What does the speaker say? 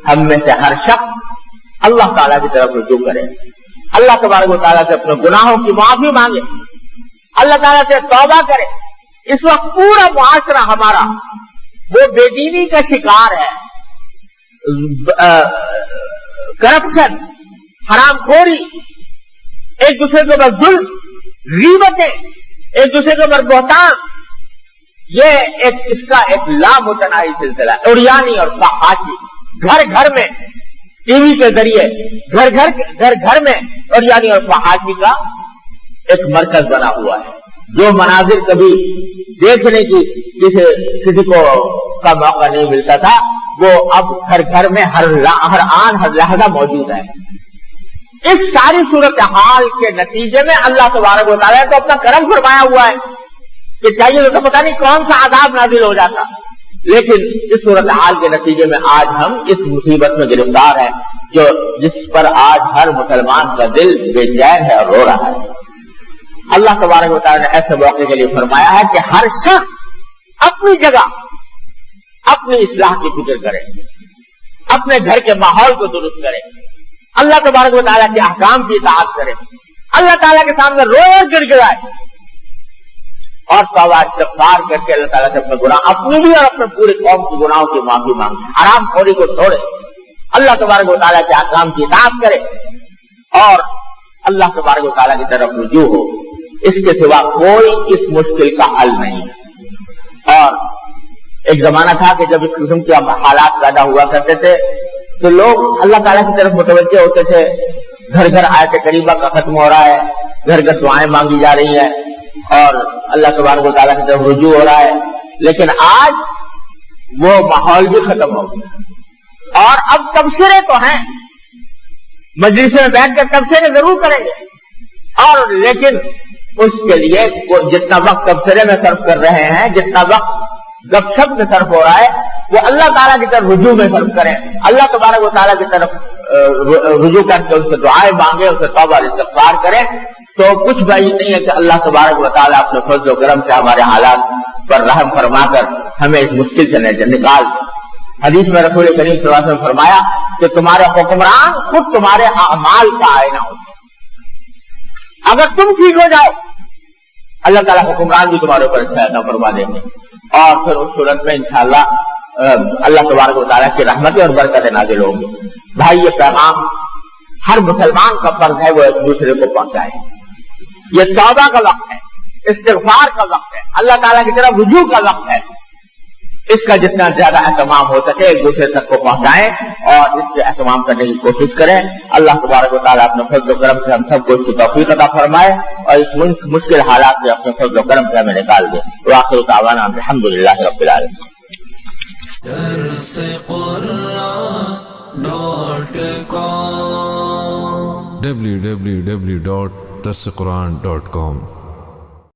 ہم میں سے ہر شخص اللہ تعالیٰ کی طرف رجوع کرے، اللہ تبارک و تعالیٰ سے اپنے گناہوں کی معافی مانگے، اللہ تعالیٰ سے توبہ کرے۔ اس وقت پورا معاشرہ ہمارا وہ بے دینی کا شکار ہے، کرپشن، حرام خوری، ایک دوسرے کے اوپر ظلم، غیبتیں، ایک دوسرے کے اوپر بہتان، یہ اس کا ایک لامتناہی سلسلہ ہے۔ عریانی اور فحاشی گھر گھر میں، ٹی وی کے ذریعے گھر گھر میں عریانی اور فحاشی کا ایک مرکز بنا ہوا ہے۔ جو مناظر کبھی دیکھنے کی کسی کو کا موقع نہیں ملتا تھا، وہ اب گھر گھر میں ہر آن ہر لحظہ موجود ہے۔ اس ساری صورتحال کے نتیجے میں اللہ تبارک و تعالیٰ نے تو اپنا کرم فرمایا ہوا ہے کہ چاہیے تو پتہ نہیں کون سا عذاب نازل ہو جاتا، لیکن اس صورتحال کے نتیجے میں آج ہم اس مصیبت میں گرفتار ہیں جس پر آج ہر مسلمان کا دل بے چین ہے اور رو رہا ہے۔ اللہ تبارک و تعالیٰ نے ایسے موقع کے لیے فرمایا ہے کہ ہر شخص اپنی جگہ اپنی اصلاح کی فکر کرے، اپنے گھر کے ماحول کو درست کرے، اللہ تبارک و تعالیٰ کے احکام کی اطاعت کرے، اللہ تعالیٰ کے سامنے روئے گر گرائے اور توبہ استغفار کر کے اللہ تعالیٰ سے اپنے گناہ، اپنی بھی اور اپنے پورے قوم کے گناہوں کی معافی مانگے، حرام خوری کو چھوڑے، اللہ تبارک و تعالیٰ کے احکام کی اطاعت کرے اور اللہ تبارک و تعالیٰ کی طرف رجوع ہو۔ اس کے سوا کوئی اس مشکل کا حل نہیں ہے۔ اور ایک زمانہ تھا کہ جب اس قسم کے حالات پیدا ہوا کرتے تھے تو لوگ اللہ تعالیٰ کی طرف متوجہ ہوتے تھے، گھر گھر آیت کریمہ کا ختم ہو رہا ہے، گھر گھر دعائیں مانگی جا رہی ہیں اور اللہ تبارک و تعالیٰ کی طرف رجوع ہو رہا ہے، لیکن آج وہ ماحول بھی ختم ہو گیا اور اب تبصرے تو ہیں، مجلس میں بیٹھ کر تبصرے ضرور کریں گے، اور لیکن اس کے لیے جتنا وقت تبصرے میں صرف کر رہے ہیں، جتنا وقت گپ شپ میں صرف ہو رہا ہے، وہ اللہ تعالیٰ کی طرف رجوع میں صرف کریں، اللہ تبارک و تعالیٰ کی طرف رجوع کر کے ان سے دعائیں مانگے، ان سے توبہ استغفار کریں، تو کچھ بعید نہیں ہے کہ اللہ تبارک و تعالیٰ اپنے فضل و کرم سے ہمارے حالات پر رحم فرما کر ہمیں اس مشکل سے نکال دے۔ حدیث میں رسول کریم صلی اللہ علیہ وسلم فرمایا کہ تمہارے حکمران خود تمہارے اعمال کا آئینہ ہوتے ہیں، اگر تم ٹھیک ہو جاؤ اللہ تعالیٰ حکمران بھی تمہارے اوپر اچھا عطا فرما دیں گے، اور پھر اس صورت میں انشاءاللہ اللہ تبارک و تعالیٰ کی رحمتیں اور برکتیں نازل ہوں گی۔ بھائی، یہ پیغام ہر مسلمان کا فرض ہے وہ ایک دوسرے کو پہنچائے۔ یہ توبہ کا وقت ہے، استغفار کا وقت ہے، اللہ تعالیٰ کی طرف رجوع کا وقت ہے۔ اس کا جتنا زیادہ اہتمام ہو سکے ایک دوسرے تک کو پہنچائیں اور اس سے اہتمام کرنے کی کوشش کریں۔ اللہ تبارک و تعالیٰ اپنے فضل و کرم سے ہم سب کو اس کی توفیق عطا فرمائے اور اس مشکل حالات سے اپنے فضل و کرم سے ہمیں نکال دے۔ وآخر دعوانا الحمدللہ رب العالمین۔ www.darsequran.com